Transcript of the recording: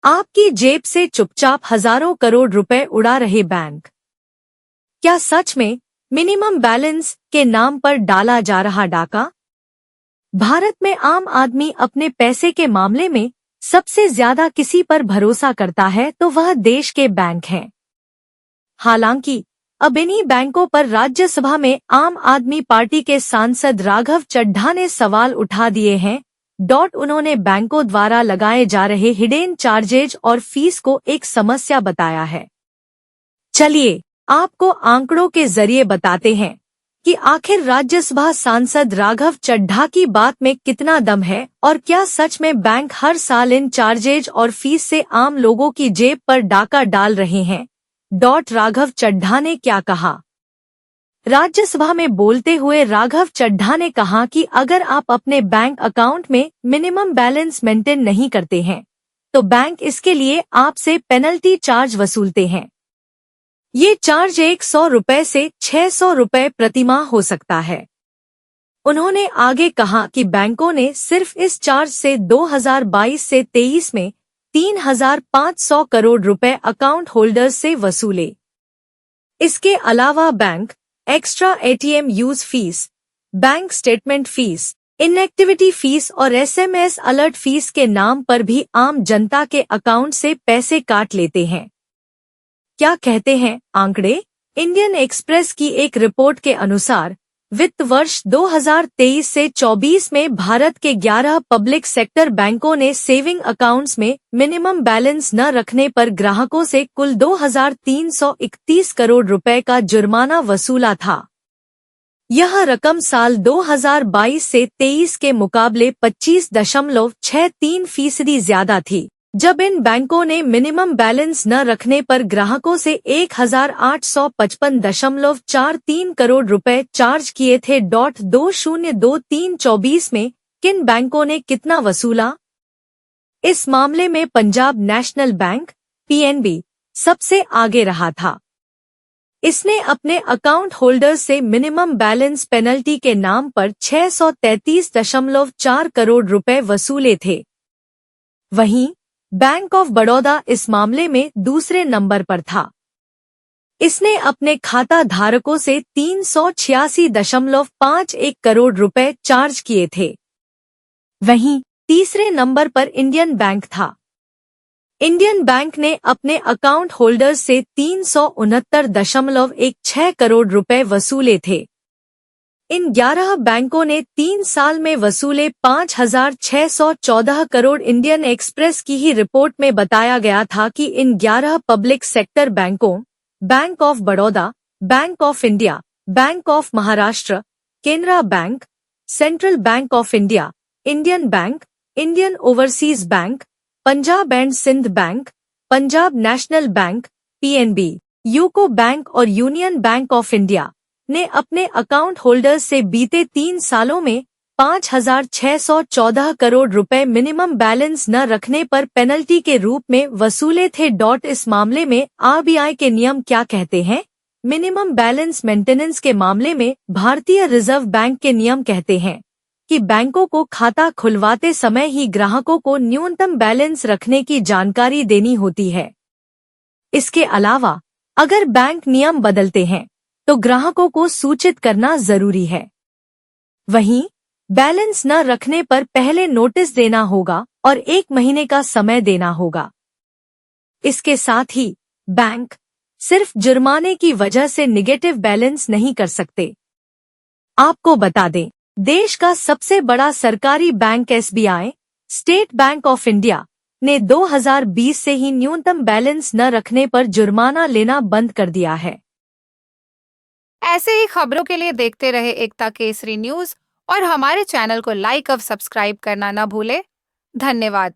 आपकी जेब से चुपचाप हजारों करोड़ रुपए उड़ा रहे बैंक। क्या सच में मिनिमम बैलेंस के नाम पर डाला जा रहा डाका? भारत में आम आदमी अपने पैसे के मामले में सबसे ज्यादा किसी पर भरोसा करता है तो वह देश के बैंक हैं। हालांकि अब इन्हीं बैंकों पर राज्यसभा में आम आदमी पार्टी के सांसद राघव चड्ढा ने सवाल उठा दिए हैं। उन्होंने बैंकों द्वारा लगाए जा रहे हिडन चार्जेज और फीस को एक समस्या बताया है। चलिए आपको आंकड़ों के जरिए बताते हैं कि आखिर राज्यसभा सांसद राघव चड्ढा की बात में कितना दम है और क्या सच में बैंक हर साल इन चार्जेज और फीस से आम लोगों की जेब पर डाका डाल रहे हैं। राघव चड्ढा ने क्या कहा? राज्यसभा में बोलते हुए राघव चड्ढा ने कहा कि अगर आप अपने बैंक अकाउंट में मिनिमम बैलेंस मेंटेन नहीं करते हैं तो बैंक इसके लिए आपसे पेनल्टी चार्ज वसूलते हैं। ये चार्ज 100 रुपए से 600 रुपए प्रतिमाह हो सकता है। उन्होंने आगे कहा कि बैंकों ने सिर्फ इस चार्ज से 2022 से 23 में 3,500 करोड़ रुपए अकाउंट होल्डर्स से वसूले। इसके अलावा bank extra ATM use fees, bank statement fees, inactivity fees और एसएमएस अलर्ट फीस के नाम पर भी आम जनता के अकाउंट से पैसे काट लेते हैं। क्या कहते हैं आंकड़े? इंडियन एक्सप्रेस की एक रिपोर्ट के अनुसार वित्त वर्ष 2023 से 24 में भारत के 11 पब्लिक सेक्टर बैंकों ने सेविंग अकाउंट्स में मिनिमम बैलेंस न रखने पर ग्राहकों से कुल 2,331 करोड़ रुपए का जुर्माना वसूला था। यह रकम साल 2022 से 23 के मुकाबले 25.63% ज्यादा थी, जब इन बैंकों ने मिनिमम बैलेंस न रखने पर ग्राहकों से 1,855.43 करोड़ रुपए चार्ज किए थे। 2023-24 में किन बैंकों ने कितना वसूला? इस मामले में पंजाब नेशनल बैंक पीएनबी सबसे आगे रहा था। इसने अपने अकाउंट होल्डर्स से मिनिमम बैलेंस पेनल्टी के नाम पर 633.4 करोड़ रुपए वसूले थे। वहीं बैंक ऑफ बड़ौदा इस मामले में दूसरे नंबर पर था। इसने अपने खाता धारकों से 386.51 करोड़ रुपए चार्ज किए थे। वहीं तीसरे नंबर पर इंडियन बैंक था। इंडियन बैंक ने अपने अकाउंट होल्डर्स से 369.16 करोड़ रुपए वसूले थे। इन 11 बैंकों ने 3 साल में वसूले 5,614 करोड़। इंडियन एक्सप्रेस की ही रिपोर्ट में बताया गया था कि इन 11 पब्लिक सेक्टर बैंकों bank of Baroda, bank of India, bank of Maharashtra, Canara bank, central bank of India, Indian bank, Indian overseas bank, Punjab and Sindh bank, Punjab national bank PNB, UCO bank और यूनियन बैंक ऑफ इंडिया ने अपने अकाउंट होल्डर्स से बीते 3 सालों में 5,614 करोड़ रुपए minimum balance न रखने पर पेनल्टी के रूप में वसूले थे। इस मामले में आरबीआई के नियम क्या कहते हैं? मिनिमम बैलेंस मेंटेनेंस के मामले में भारतीय रिजर्व बैंक के नियम कहते हैं कि बैंकों को खाता खुलवाते समय ही ग्राहकों को न्यूनतम बैलेंस रखने की जानकारी देनी होती है। इसके अलावा अगर बैंक नियम बदलते हैं तो ग्राहकों को सूचित करना जरूरी है। वहीं बैलेंस न रखने पर पहले नोटिस देना होगा और 1 महीने का समय देना होगा। इसके साथ ही बैंक सिर्फ जुर्माने की वजह से निगेटिव बैलेंस नहीं कर सकते। आपको बता दें, देश का सबसे बड़ा सरकारी bank SBI, state bank of India ने 2020 से ही न्यूनतम बैलेंस न रखने पर जुर्माना लेना बंद कर दिया है। ऐसे ही खबरों के लिए देखते रहे एकता केसरी न्यूज और हमारे चैनल को लाइक और सब्सक्राइब करना न भूले। धन्यवाद।